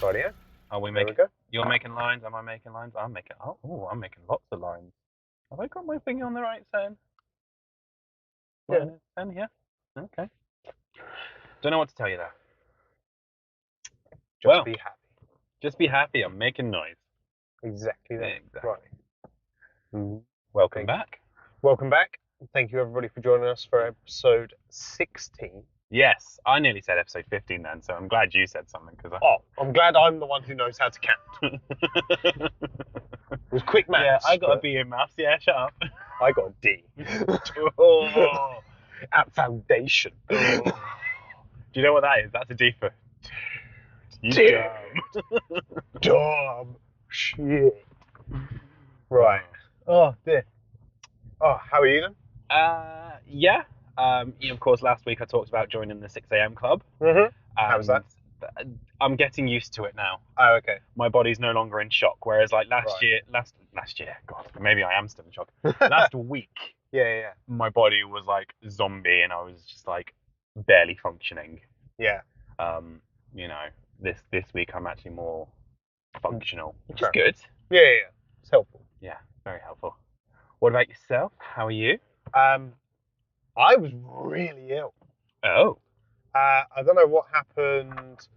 Rightio. Are we There we making? go. You're making lines. Am I making lines? I'm making. I'm making lots of lines. Have I got my finger on the right setting? Yeah. And yeah. Okay. Don't know what to tell you there. Just be happy. Just be happy. I'm making noise. Exactly that. Exactly. Right. Welcome back. Welcome back. Thank you everybody for joining us for episode 16. Yes, I nearly said episode 15 then, so I'm glad you said something because I'm glad I'm the one who knows how to count. It was quick maths. Yeah, I got a B in maths. Yeah, shut up. I got a D. Oh. At foundation. Oh. Do you know what that is? That's a D for Dude. Dumb shit. Right. Oh dear. Oh, how are you then? Yeah. Of course, last week I talked about joining the 6 a.m. club. Mm-hmm. How was that? I'm getting used to it now. Oh, okay. My body's no longer in shock. Whereas like last year, God, maybe I am still in shock. Last week, Yeah. my body was like zombie, and I was just like barely functioning. Yeah. This week I'm actually more functional, which is good. Yeah. It's helpful. Yeah, very helpful. What about yourself? How are you? I was really ill. Oh. I don't know what happened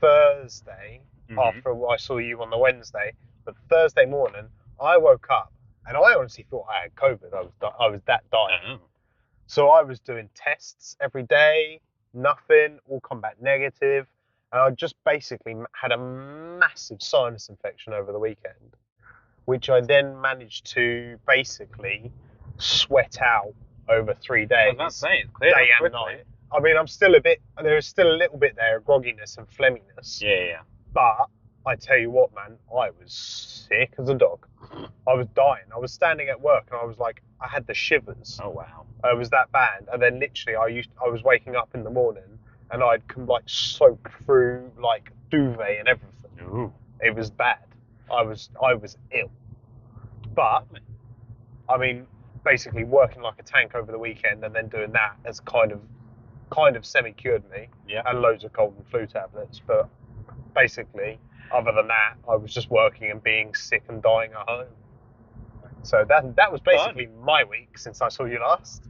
Thursday after I saw you on the Wednesday, but Thursday morning I woke up and I honestly thought I had COVID. I was that dying. Oh. So I was doing tests every day, nothing, all come back negative, and I just basically had a massive sinus infection over the weekend, which I then managed to basically sweat out over 3 days. I was about to say, it's clear day and night. I mean, there is still a little bit there of grogginess and phlegminess. Yeah. But I tell you what, man, I was sick as a dog. I was dying. I was standing at work and I was like, I had the shivers. Oh wow. It was that bad. And then literally I was waking up in the morning and I'd come like soak through like duvet and everything. Ooh. It was bad. I was ill. But I mean, basically working like a tank over the weekend and then doing that has kind of semi-cured me. Yeah. And loads of cold and flu tablets. But basically, other than that, I was just working and being sick and dying at home. So that was basically my week since I saw you last.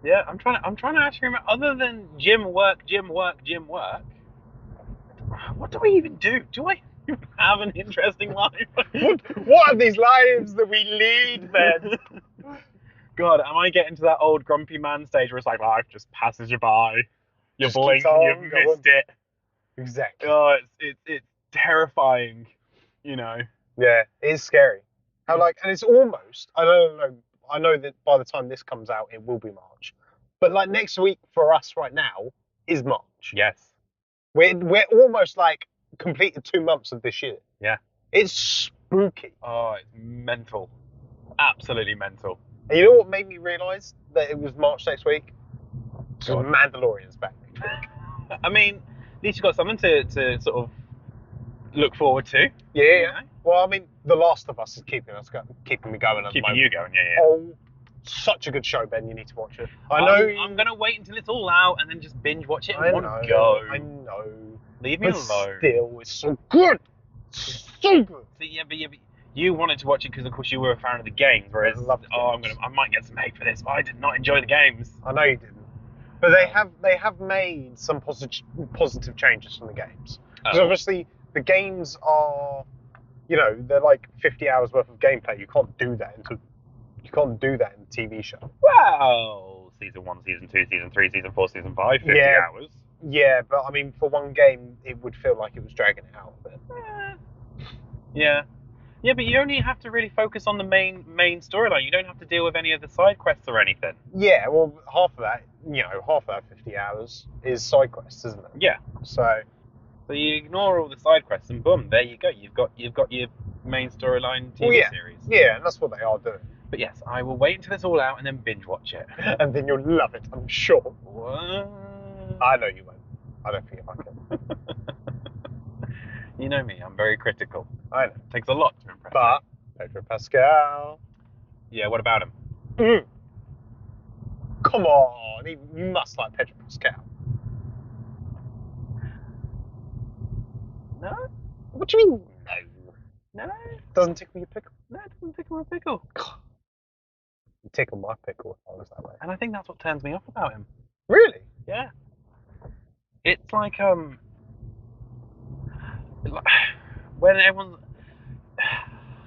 Yeah, I'm trying to actually remember. Other than gym work. What do I even do? Do I even have an interesting life? What are these lives that we lead, man? God, am I getting to that old grumpy man stage where it's like life just passes you by? You blink and you've missed it. Exactly. Oh, it's terrifying, you know. Yeah, it is scary. And it's almost, I know that by the time this comes out, it will be March. But like next week for us right now is March. Yes. We're almost like completed 2 months of this year. Yeah. It's spooky. Oh, it's mental. Absolutely mental. And you know what made me realise that it was March next week? Because Mandalorian's back next week. I mean, at least you've got something to sort of look forward to. Yeah. You know? Well, I mean, The Last of Us is keeping me going at the moment. Keeping you going, yeah. Oh, such a good show, Ben. You need to watch it. I know. I'm going to wait until it's all out and then just binge watch it in one go. go. I know. Leave me alone. Still, it's so good. It's so good. But you wanted to watch it because, of course, you were a fan of the games. Whereas, I might get some hate for this, but I did not enjoy the games. I know you didn't. But they have made some positive changes from the games. Because obviously the games are, they're like 50 hours worth of gameplay. You can't do that in the TV show. Well, season 1, season 2, season 3, season 4, season 5, 50 hours. Yeah, but I mean, for one game, it would feel like it was dragging it out a bit. Yeah, but you only have to really focus on the main storyline. You don't have to deal with any of the side quests or anything. Yeah, well, half of that 50 hours is side quests, isn't it? Yeah. So you ignore all the side quests, and boom, there you go. You've got your main storyline TV series. Yeah, and that's what they are doing. But yes, I will wait until it's all out and then binge watch it. And then you'll love it, I'm sure. What? I know you won't. I don't think I can. You know me, I'm very critical. I know. It takes a lot to impress But me. Pedro Pascal. Yeah, what about him? Come on, you must like Pedro Pascal. No, What do you mean? No. no, Doesn't tickle your pickle. no, it doesn't tickle my pickle. You tickle my pickle if I was that way. And I think that's what turns me off about him. Really? Yeah. It's like when everyone's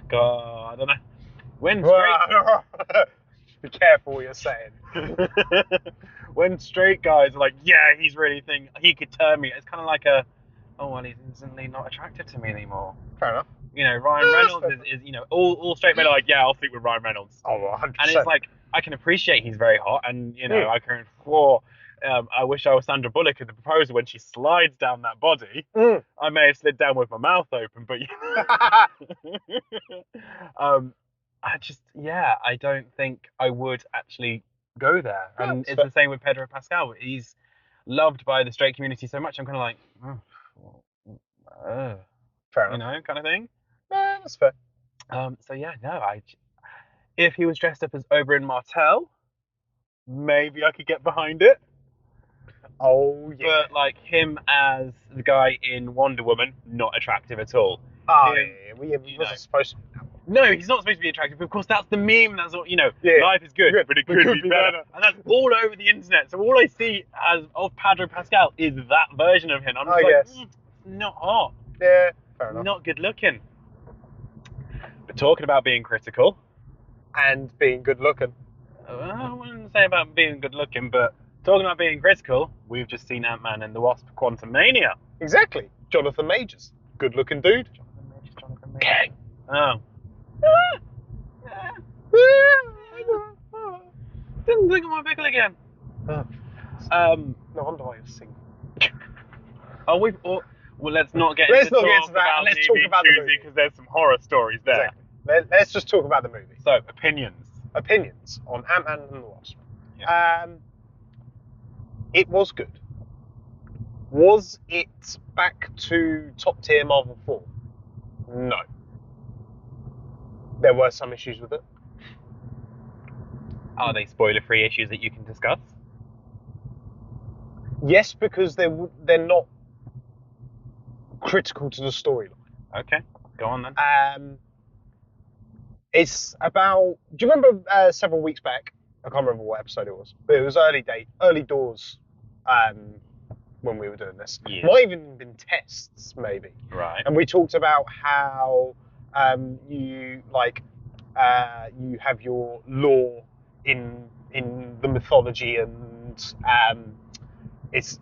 God, I don't know. When straight Be careful what you're saying. when straight guys are like, yeah, he's really he could turn me. It's kind of like oh well, he's instantly not attractive to me anymore. Fair enough. You know, Ryan Reynolds is all straight men are like, yeah, I'll sleep with Ryan Reynolds. Oh, 100%. And it's like, I can appreciate he's very hot, and I can. I wish I was Sandra Bullock in The Proposal when she slides down that body. I may have slid down with my mouth open, but I don't think I would actually go there. And it's the same with Pedro Pascal. He's loved by the straight community so much. I'm kind of like, fair enough. kind of thing. That's fair. If he was dressed up as Oberyn Martell, maybe I could get behind it. Oh, yeah. But, like, him as the guy in Wonder Woman, not attractive at all. Oh, yeah. He wasn't supposed to be. No, he's not supposed to be attractive. But of course, that's the meme. That's all, Yeah. life is good, but it could be better. And that's all over the internet. So all I see of Pedro Pascal is that version of him. I'm just not hot. Yeah, fair enough. Not good looking. But talking about being critical. And being good looking. I wouldn't say about being good looking, but talking about being critical, we've just seen Ant-Man and the Wasp: Quantumania. Exactly. Jonathan Majors. Good looking dude. Jonathan Majors. Gang. Oh. Didn't tickle my pickle again. No wonder why you're single. Let's not get Let's into not get into that. Let's talk about the movie because there's some horror stories there. Exactly. Let's just talk about the movie. So, opinions. Opinions on Ant-Man and the Wasp. Yeah. It was good. Was it back to top tier Marvel form? No. There were some issues with it. Are they spoiler-free issues that you can discuss? Yes, because they're not critical to the storyline. Okay, go on then. It's about. Do you remember several weeks back? I can't remember what episode it was, but it was early doors, when we were doing this. Yeah. Might even been tests, maybe. Right. And we talked about how you have your lore in the mythology, and it's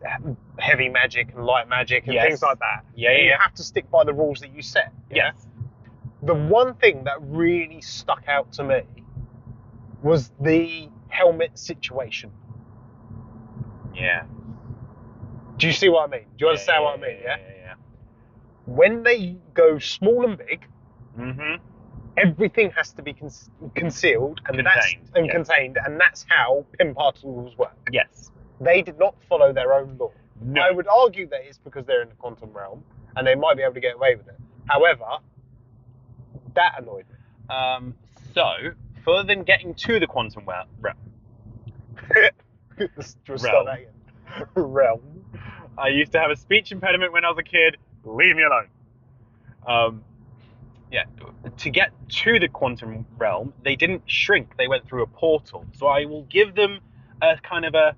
heavy magic and light magic and things like that. Yeah, and you have to stick by the rules that you set. Yes. The one thing that really stuck out to me was the helmet situation. Yeah. Do you see what I mean? Do you understand what I mean? Yeah. When they go small and big, everything has to be concealed and contained, and that's how PIM particles work. Yes. They did not follow their own law. No. I would argue that it's because they're in the quantum realm and they might be able to get away with it. However, that annoyed me. So, for them getting to the quantum realm. Start that again. Realm. I used to have a speech impediment when I was a kid. Leave me alone. To get to the quantum realm, they didn't shrink. They went through a portal. So I will give them a kind of a.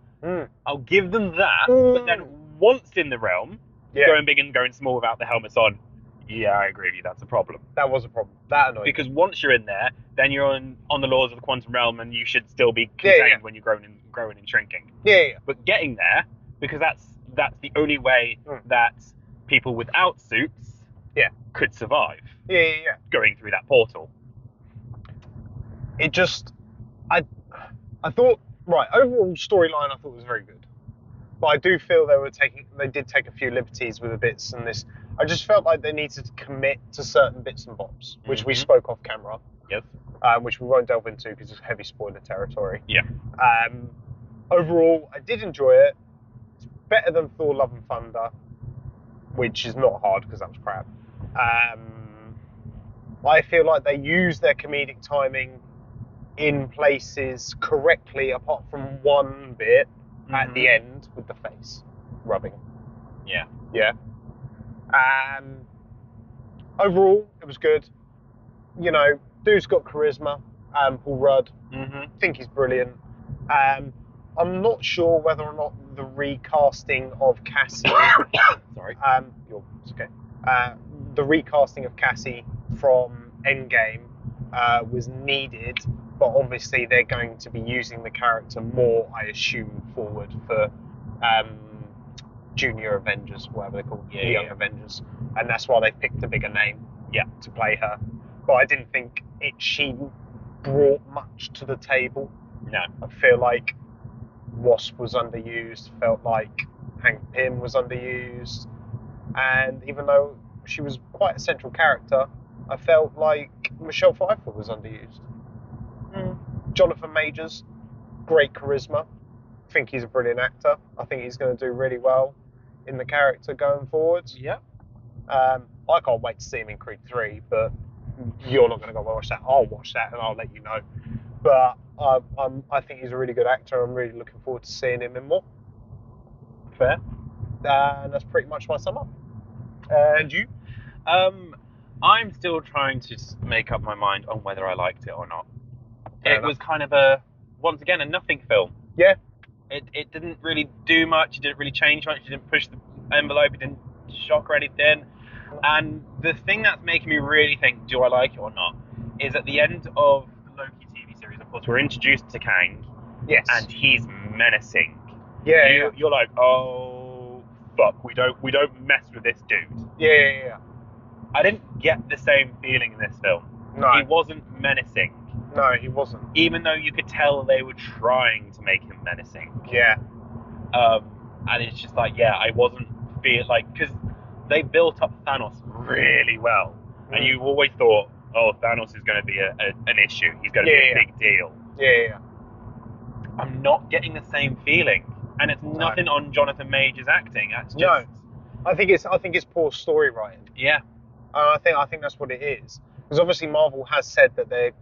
I'll give them that. But then once in the realm, going big and going small without the helmets on. Yeah, I agree with you. That's a problem. That was a problem. That annoyed me. Because once you're in there, then you're on the laws of the quantum realm, and you should still be contained when you're growing and shrinking. Yeah. But getting there, because that's the only way that people without suits could survive. Yeah. Going through that portal. It just, I thought, right, overall storyline I thought was very good. But I do feel they did take a few liberties with the bits and this. I just felt like they needed to commit to certain bits and bobs, which we spoke off camera. Yes. Which we won't delve into because it's heavy spoiler territory. Yeah. Overall, I did enjoy it. It's better than Thor: Love and Thunder, which is not hard because that was crap. I feel like they use their comedic timing in places correctly, apart from one bit at the end with the face rubbing. Yeah. Yeah. Overall, it was good. You know, dude's got charisma. Paul Rudd. Mm-hmm. I think he's brilliant. I'm not sure whether or not the recasting of Cassie. Sorry. It's okay. The recasting of Cassie from Endgame was needed, but obviously they're going to be using the character more, I assume, forward for Junior Avengers, whatever they're called, Young Avengers, and that's why they picked a bigger name, to play her. But I didn't think she brought much to the table. No. I feel like Wasp was underused, felt like Hank Pym was underused, and even though she was quite a central character, I felt like Michelle Pfeiffer was underused. Jonathan Majors, great charisma. I think he's a brilliant actor. I think he's going to do really well in the character going forwards. Yeah. I can't wait to see him in Creed 3, but you're not going to go watch that. I'll watch that and I'll let you know. But I think he's a really good actor. I'm really looking forward to seeing him in more. Fair. And that's pretty much my sum up. And you? I'm still trying to make up my mind on whether I liked it or not. Fair it enough. was kind of once again, a nothing film. Yeah. It didn't really do much. It didn't really change much. It didn't push the envelope. It didn't shock or anything. And the thing that's making me really think, do I like it or not, is at the end of the Loki TV series, of course, we're introduced to Kang. Yes. And he's menacing. Yeah. You're like, oh fuck, we don't mess with this dude. Yeah. I didn't get the same feeling in this film. No. He wasn't menacing. No, he wasn't. Even though you could tell they were trying to make him menacing. Yeah. And it's just like, I wasn't feel like, because they built up Thanos really well, and you always thought, oh, Thanos is going to be an issue. He's going to be a big deal. Yeah. I'm not getting the same feeling, and it's nothing on Jonathan Major's acting. That's just I think it's poor story writing. Yeah. I think that's what it is. Because obviously Marvel has said that they're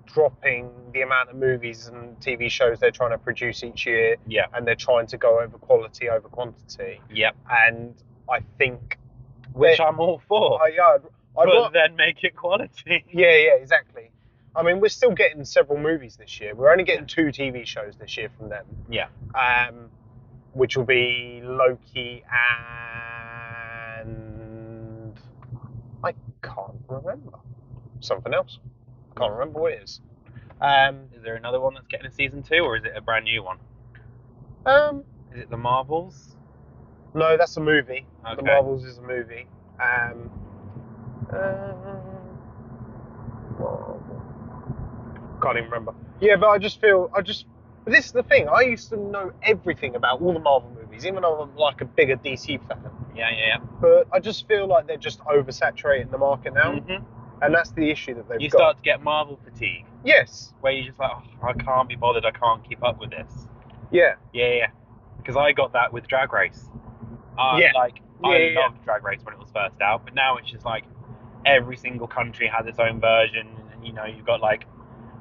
dropping the amount of movies and TV shows they're trying to produce each year. Yeah. And they're trying to go over quality over quantity. Yep. And I think, which I'm all for. But then make it quality. Yeah, exactly. I mean, we're still getting several movies this year. We're only getting 2 TV shows this year from them. Yeah. Which will be Loki and I can't remember. Something else. I can't remember what it is. Is there another one that's getting a season 2, or is it a brand new one? Is it The Marvels? No, that's a movie. Okay. The Marvels is a movie. Can't even remember. Yeah, but but this is the thing. I used to know everything about all the Marvel movies, even though I'm like a bigger DC fan. Yeah. But I just feel like they're just oversaturating the market now. Mm-hmm. And that's the issue that they've got. You start to get Marvel fatigue. Yes. Where you're just like, oh, I can't be bothered. I can't keep up with this. Yeah. Yeah. Because I got that with Drag Race. I loved Drag Race when it was first out, but now it's just like every single country has its own version, and you've got like,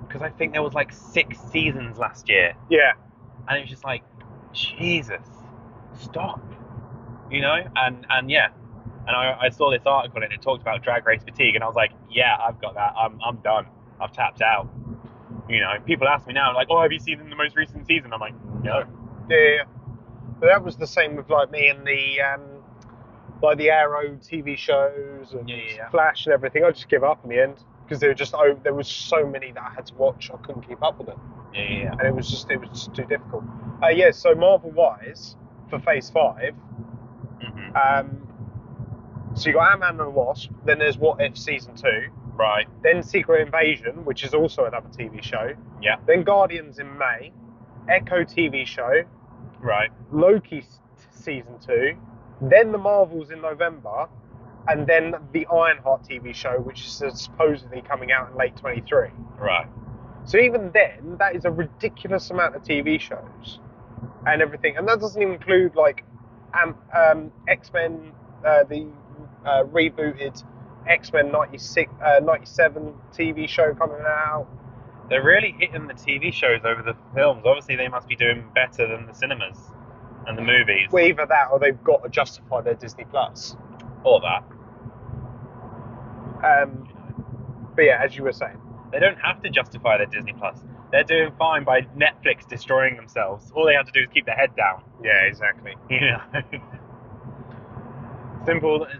because I think there was like 6 seasons last year. Yeah. And it was just like, Jesus, stop. And I saw this article and it talked about Drag Race fatigue, and I was like, yeah, I've got that. I'm done. I've tapped out. People ask me now, like, oh, have you seen the most recent season? I'm like, no. Yeah. But that was the same with like me and the Arrow TV shows and Flash and everything. I just give up in the end because there was so many that I had to watch. I couldn't keep up with them. Yeah. And it was just too difficult. So Marvel wise for Phase 5. Mm-hmm. So you got Ant-Man and the Wasp. Then there's What If Season 2. Right. Then Secret Invasion, which is also another TV show. Yeah. Then Guardians in May. Echo TV show. Right. Loki Season 2. Then the Marvels in November. And then the Ironheart TV show, which is supposedly coming out in late 23. Right. So even then, that is a ridiculous amount of TV shows and everything. And that doesn't even include like X-Men, the rebooted X-Men 97 TV show coming out. They're really hitting the TV shows over the films. Obviously, they must be doing better than the cinemas and the movies. Well, either that or they've got to justify their Disney Plus. Or that. But yeah, as you were saying, They don't have to justify their Disney Plus. They're doing fine by Netflix destroying themselves. All they have to do is keep their head down. yeah, exactly. You know.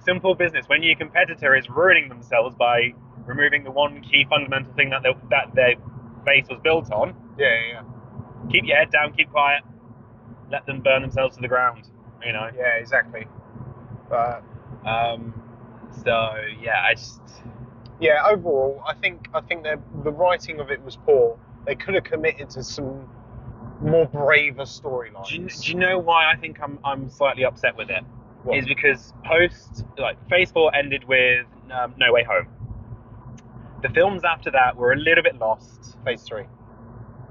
Simple business. When your competitor is ruining themselves by removing the one key fundamental thing that their base was built on, Yeah. keep your head down, keep quiet, let them burn themselves to the ground. You know. Yeah, exactly. But So yeah, yeah, overall, I think the writing of it was poor. They could have committed to some more braver storylines. Do you know why I think I'm slightly upset with it? What? Is because Phase 4 ended with No Way Home. The films after that were a little bit lost. Phase 3.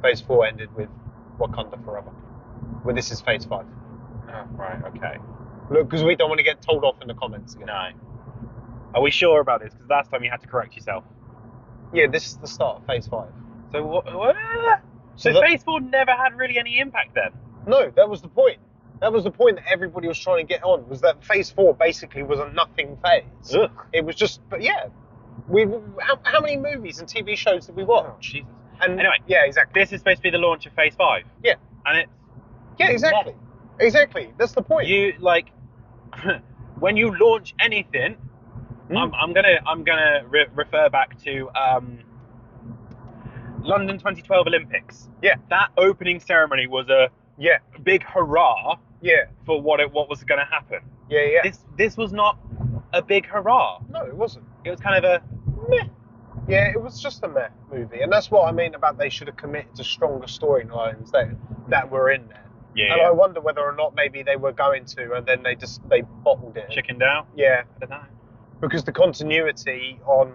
Phase 4 ended with Wakanda Forever. Well, this is Phase 5. Oh, right, okay. Look, because we don't want to get told off in the comments again. No. Are we sure about this? Because last time you had to correct yourself. Yeah, this is the start of Phase 5. So what? So Phase 4 never had really any impact then? No, that was the point. That was the point that everybody was trying to get on, was that Phase 4 basically was a nothing phase. Ugh. It was just, but yeah. How many movies and TV shows did we watch? Oh, Jesus. And anyway, yeah, exactly. This is supposed to be the launch of Phase 5. Yeah. And it's... Yeah, exactly. Exactly. That's the point. You, like... when you launch anything... I'm gonna refer back to London 2012 Olympics. Yeah. That opening ceremony was a big hurrah. Yeah. For what was going to happen. Yeah. This was not a big hurrah. No, it wasn't. It was kind of a meh. Yeah, it was just a meh movie, and that's what I mean about they should have committed to stronger storylines that were in there. Yeah. And I wonder whether or not maybe they were going to, and then they bottled it. Chickened out. Yeah. I don't know. Because the continuity on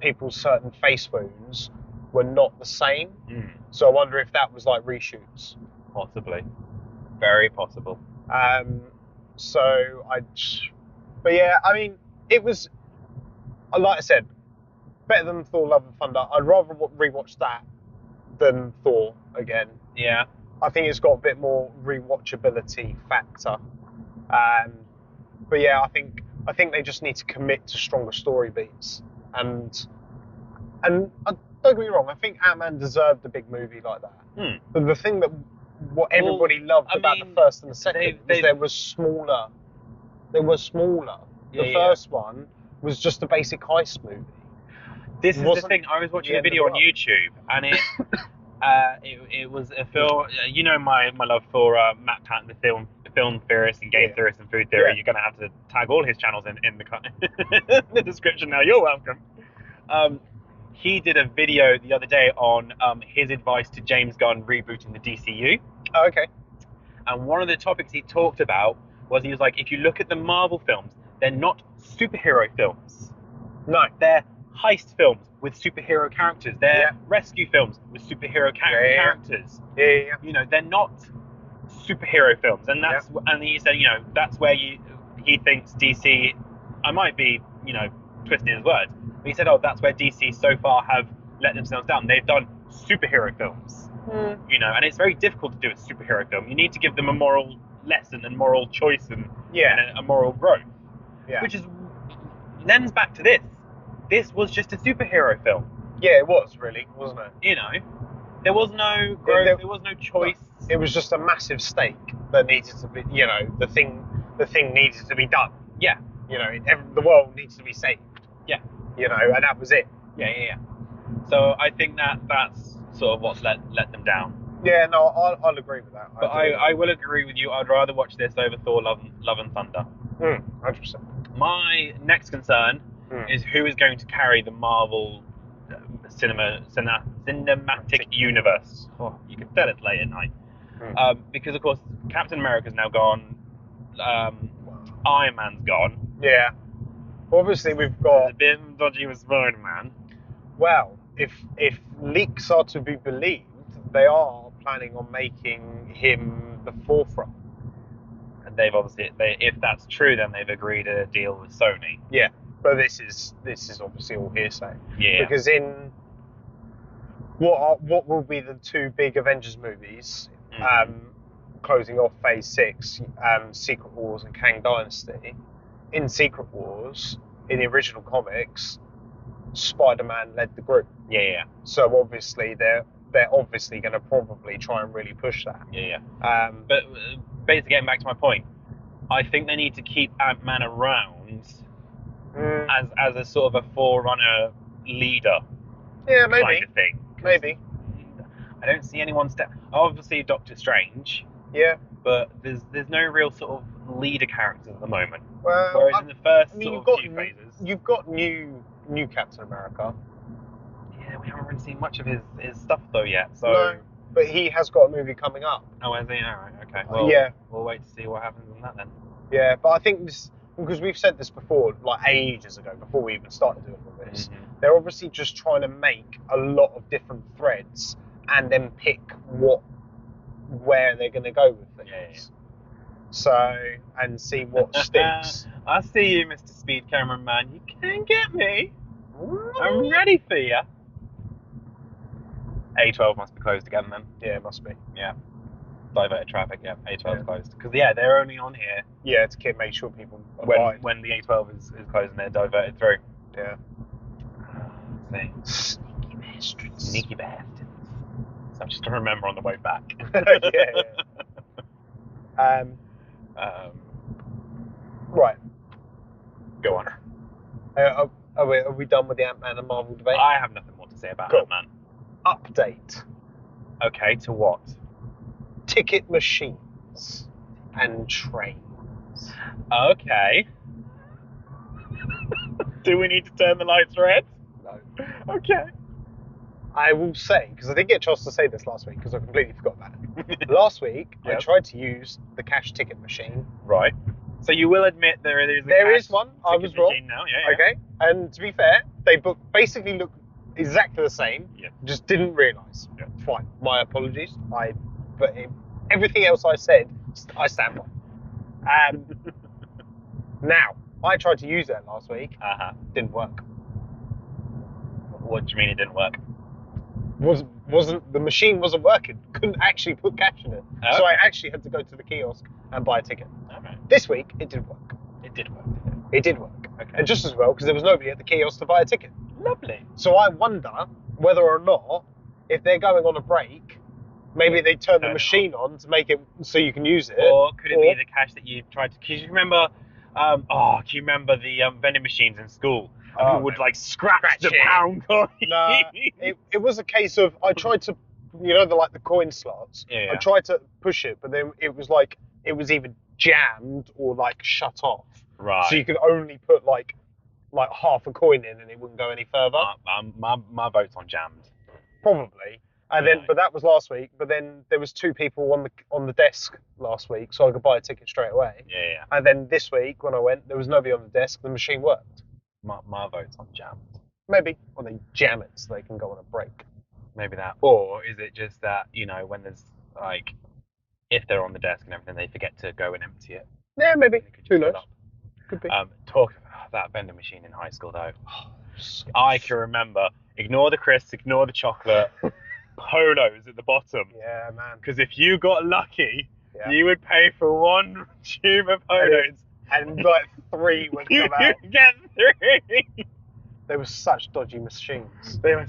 people's certain face wounds were not the same. So I wonder if that was like reshoots. Possibly. Very possible. But yeah, I mean, it was, like I said, better than Thor: Love and Thunder. I'd rather rewatch that than Thor again. Yeah. I think it's got a bit more rewatchability factor. But yeah, I think they just need to commit to stronger story beats. And don't get me wrong, I think Ant-Man deserved a big movie like that. But the thing what everybody loved about the first and the second was they were smaller. They were smaller. The first one was just a basic heist movie. This is the thing. I was watching a video on YouTube, and it was a film. You know my love for Matt Patton, the film theorist and game theorist and food theory. You're going to have to tag all his channels in the description now. You're welcome. He did a video the other day on his advice to James Gunn rebooting the DCU. Oh, okay. And one of the topics he talked about was he was like, if you look at the Marvel films, they're not superhero films. No. They're heist films with superhero characters. They're rescue films with superhero characters. Yeah. You know, they're not superhero films. And and he said, that's where he thinks DC, I might be, twisting his words, but he said, that's where DC so far have let themselves down. They've done superhero films. And it's very difficult to do a superhero film. You need to give them a moral lesson and moral choice and a moral growth. Yeah. Which lends back to this. This was just a superhero film. Yeah, it was really, wasn't it? There was no growth, there was no choice. It was just a massive stake that needed to be, the thing needed to be done. Yeah. The world needs to be saved. Yeah. And that was it. Yeah. So I think that's sort of what's let them down. Yeah, no, I'll agree with that. But I will agree with you. I'd rather watch this over Thor: Love and Thunder. 100%. My next concern is who is going to carry the Marvel cinematic universe. Oh, you can tell it's late at night. Because of course Captain America's now gone. Iron Man's gone. Yeah. Obviously we've got a bit dodgy with Spider-Man. Well, if leaks are to be believed, they are planning on making him the forefront. And they've obviously, if that's true, then they've agreed a deal with Sony. Yeah, but this is obviously all hearsay. Yeah. Because in what will be the two big Avengers movies, closing off Phase 6, Secret Wars and Kang Dynasty. In Secret Wars, in the original comics, Spider-Man led the group. Yeah. So obviously they're obviously going to probably try and really push that. Yeah. But basically, getting back to my point, I think they need to keep Ant-Man around as a sort of a forerunner leader. Yeah, maybe. Kind of thing. Maybe. I don't see anyone obviously Doctor Strange. Yeah. But there's no real sort of leader characters at the moment. Well, whereas in the first few phases, you've got new Captain America. Yeah, we haven't really seen much of his stuff though yet. So. No, but he has got a movie coming up. Oh, is he? All right, okay. Well, yeah. We'll wait to see what happens in that then. Yeah, but I think this, because we've said this before, like ages ago, before we even started doing all this, they're obviously just trying to make a lot of different threads and then pick where they're going to go with things. Yeah. So, and see what sticks. I see you, Mr. Speed Cameraman. You can get me. I'm ready for you. A12 must be closed again then. Yeah, it must be. Yeah. Diverted traffic, yeah. A12's closed. Because, yeah, they're only on here. Yeah, to make sure people abide. When the A12 is closed and they're diverted through. Yeah. Sneaky bastards. Sneaky bastards. So just to remember on the way back. Yeah. Right. Go on. Are we done with the Ant-Man and Marvel debate? I have nothing more to say about Ant-Man. Update. Okay, to what? Ticket machines and trains. Okay. Do we need to turn the lights red? No. Okay. I will say, because I didn't get a chance to say this last week because I completely forgot about it. Last week, I tried to use the cash ticket machine. Right. So you will admit there is one. I was wrong. Now. Yeah. Okay. And to be fair, they basically look exactly the same. Yeah. Just didn't realise. Yeah. Fine. My apologies. Everything else I said, I stand by. Now, I tried to use it last week. Didn't work. What do you mean it didn't work? The machine wasn't working. Couldn't actually put cash in it. Okay. So I actually had to go to the kiosk and buy a ticket. Okay. This week, it did work. It did work. It did work. Okay. And just as well, because there was nobody at the kiosk to buy a ticket. Lovely. So I wonder whether or not, if they're going on a break, maybe they turn the machine on to make it so you can use it. Or could it be the cash that you tried to... Because you remember... do you remember the vending machines in school? People would like scratch the pound coin. Nah, it was a case of I tried to, the coin slots. Yeah. I tried to push it, but then it was like it was either jammed or like shut off. Right. So you could only put like half a coin in, and it wouldn't go any further. My vote's on jammed. Probably. And then, but that was last week. But then there was 2 people on the desk last week, so I could buy a ticket straight away. Yeah. And then this week when I went, there was nobody on the desk. The machine worked. My vote's on jammed. Maybe. Or they jam it so they can go on a break. Maybe that. Or is it just that, when there's like, if they're on the desk and everything, they forget to go and empty it? Yeah, maybe. Who knows? Could be. Talk about that vending machine in high school though. I can remember, ignore the crisps, ignore the chocolate, polos at the bottom. Yeah, man. Because if you got lucky, you would pay for 1 tube of polos. And like 3 would come out. You get 3. They were such dodgy machines. And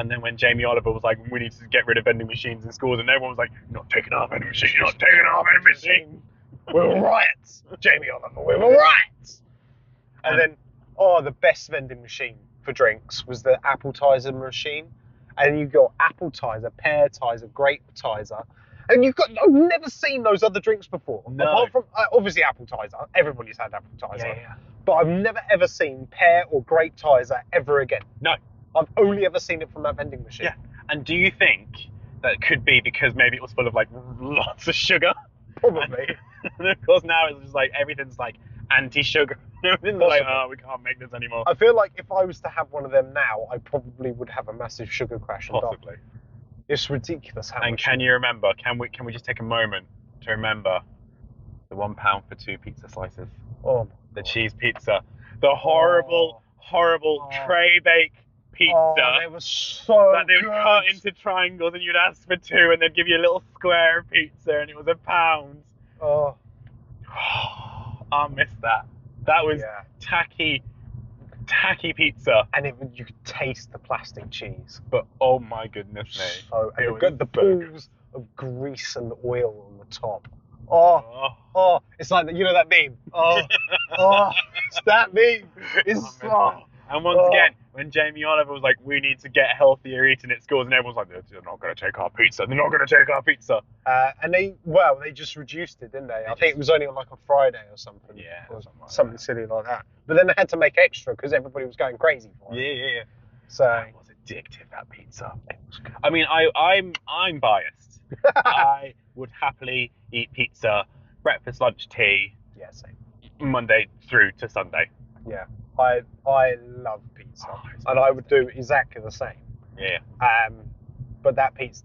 then when Jamie Oliver was like, we need to get rid of vending machines in schools, and everyone was like, not taking our vending machine, not taking our vending machine. We were riots, Jamie Oliver, we were riots. And then, the best vending machine for drinks was the appetizer machine. And you got appetizer, pear-tizer, grape-tizer. And I've never seen those other drinks before. No. Apart from, obviously, appetizer. Everybody's had appetizer. Yeah. But I've never ever seen pear or grape-tizer ever again. No. I've only ever seen it from that vending machine. Yeah. And do you think that could be because maybe it was full of like lots of sugar? Probably. And of course now it's just like everything's like anti-sugar. Everything's like, we can't make this anymore. I feel like if I was to have one of them now, I probably would have a massive sugar crash. Possibly. It's ridiculous how much. And can you remember? Can we just take a moment to remember the £1 for 2 pizza slices? Oh, the cheese pizza, the horrible tray bake pizza. Oh, they were so That they would good. cut into triangles and you'd ask for 2 and they'd give you a little square of pizza and it was £1. Oh, I miss that. That was yeah. tacky pizza. And you could taste the plastic cheese. But oh my goodness me. So, and It was the so good. pools of grease and oil on the top. Oh, it's like, you know that meme? Oh, it's that meme. It's, And once again, when Jamie Oliver was like, we need to get healthier eating at schools, and everyone's like, they're not going to take our pizza. They're not going to take our pizza. And they just reduced it, didn't they? I think it was only on like a Friday or something. Yeah. Or something silly like that. But then they had to make extra because everybody was going crazy for it. Yeah. So that was addictive, that pizza. It was good. I mean, I'm biased. I would happily eat pizza, breakfast, lunch, tea. Yeah, same. Monday through to Sunday. Yeah. I love pizza, and I would do exactly the same. Yeah. But that pizza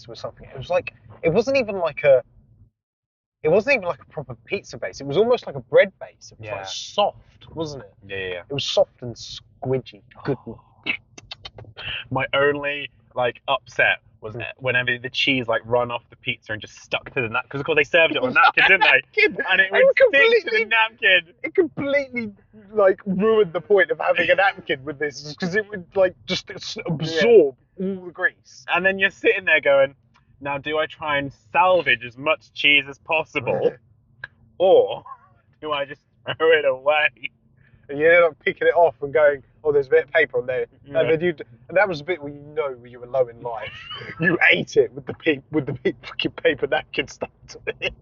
was something. It wasn't even like a proper pizza base. It was almost like a bread base. It was like soft, wasn't it? Yeah. It was soft and squidgy. Good. My only upset was whenever the cheese run off the pizza and just stuck to the napkin, because of course they served it on a napkin, didn't they? And it would stick to the napkin. It completely ruined the point of having a napkin with this, because it would just absorb all the grease. And then you're sitting there going, now do I try and salvage as much cheese as possible, or do I just throw it away? And you end up picking it off and going, oh, there's a bit of paper on there. Yeah. And that was a bit where you were low in life. You ate it with the big fucking paper napkin stuck to it.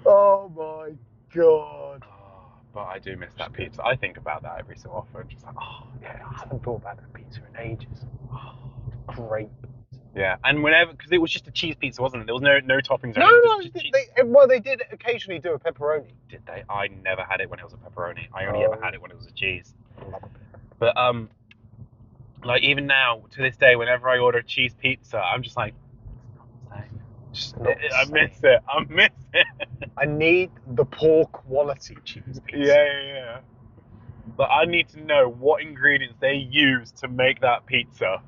Oh my god. But I do miss that pizza. I think about that every so often. Just like, yeah, I haven't thought about that pizza in ages. Great. Yeah, and because it was just a cheese pizza, wasn't it? There was no toppings. They did occasionally do a pepperoni. Did they? I never had it when it was a pepperoni. I only ever had it when it was a cheese. But even now to this day, whenever I order a cheese pizza, I'm just like, I miss it. I need the poor quality cheese pizza. Yeah. But I need to know what ingredients they use to make that pizza.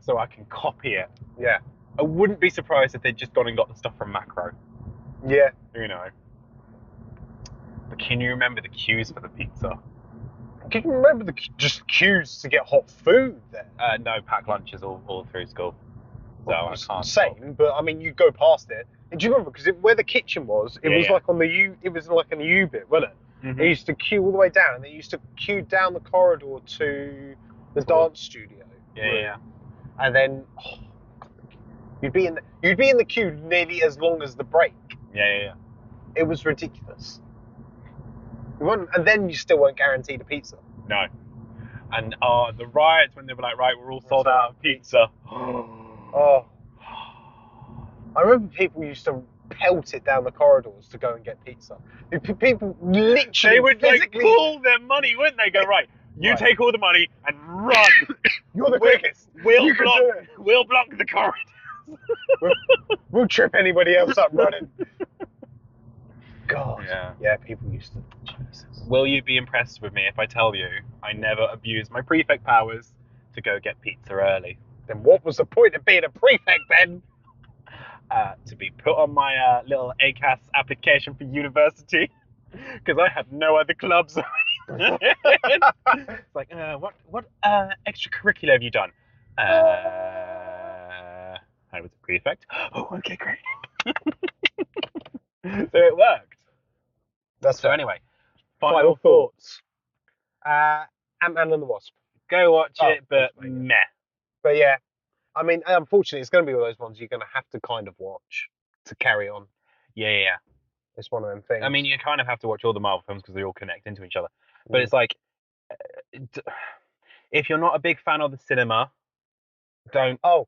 So I can copy it. Yeah. I wouldn't be surprised if they'd just gone and got the stuff from Macro. Yeah. But can you remember the queues for the pizza? Can you remember the queues to get hot food there? No, packed lunches all through school. So I can't. Same, but I mean, you go past it. And do you remember, because where the kitchen was, it was like on the U. It was like an U bit, wasn't it? Mm-hmm. They used to queue all the way down, and they used to queue down the corridor to the dance studio. Yeah. And then you'd be in the queue nearly as long as the break. Yeah. It was ridiculous. And then you still weren't guaranteed a pizza. No. And the riots when they were like, right, we're all sold out of pizza. Oh. I remember people used to pelt it down the corridors to go and get pizza. People literally. They would pull their money, wouldn't they? Go, right, you take all the money and run. You're the quickest. We'll block the corridors. We'll trip anybody else up running. God. Yeah, people used to. Jesus. Will you be impressed with me if I tell you I never abused my prefect powers to go get pizza early? Then what was the point of being a prefect, Ben? To be put on my little ACAS application for university, because I had no other clubs. It's like, what extracurricular have you done? I was a prefect. Oh, okay, great. So it worked. Anyway, final thoughts. Ant-Man and the Wasp. Go watch it, but meh. But yeah, I mean, unfortunately, it's going to be one of those ones you're going to have to kind of watch to carry on. Yeah. It's one of them things. I mean, you kind of have to watch all the Marvel films because they all connect into each other. But it's like, if you're not a big fan of the cinema, don't. Oh,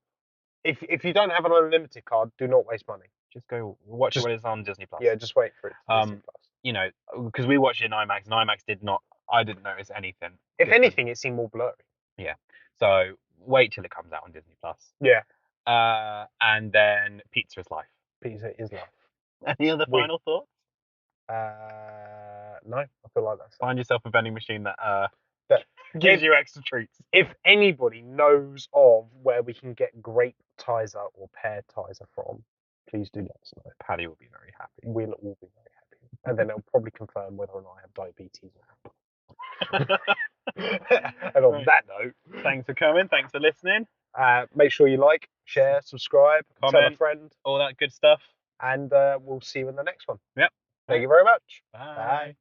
if you don't have an unlimited card, do not waste money. Just go watch it when it's on Disney Plus. Yeah, just wait for it. Disney Plus. Because we watched it in IMAX, and IMAX I didn't notice anything. If anything, it seemed more blurry. Yeah. So wait till it comes out on Disney Plus. Yeah. And then pizza is life. Pizza is life. Any other final thoughts? No, I feel like that's Find yourself a vending machine that that. gives If, you extra treats. if anybody knows of where we can get grape tizer or pear tizer from, please do let us know. Paddy will be very happy. We'll all be very happy, and then it'll probably confirm whether or not I have diabetes. And on Right. that note, Thanks for coming. Thanks for listening. make sure you like, share, subscribe, tell a Comment. friend, All that good stuff. and we'll see you in the next one. Yep. Thank you very much. Bye. Bye.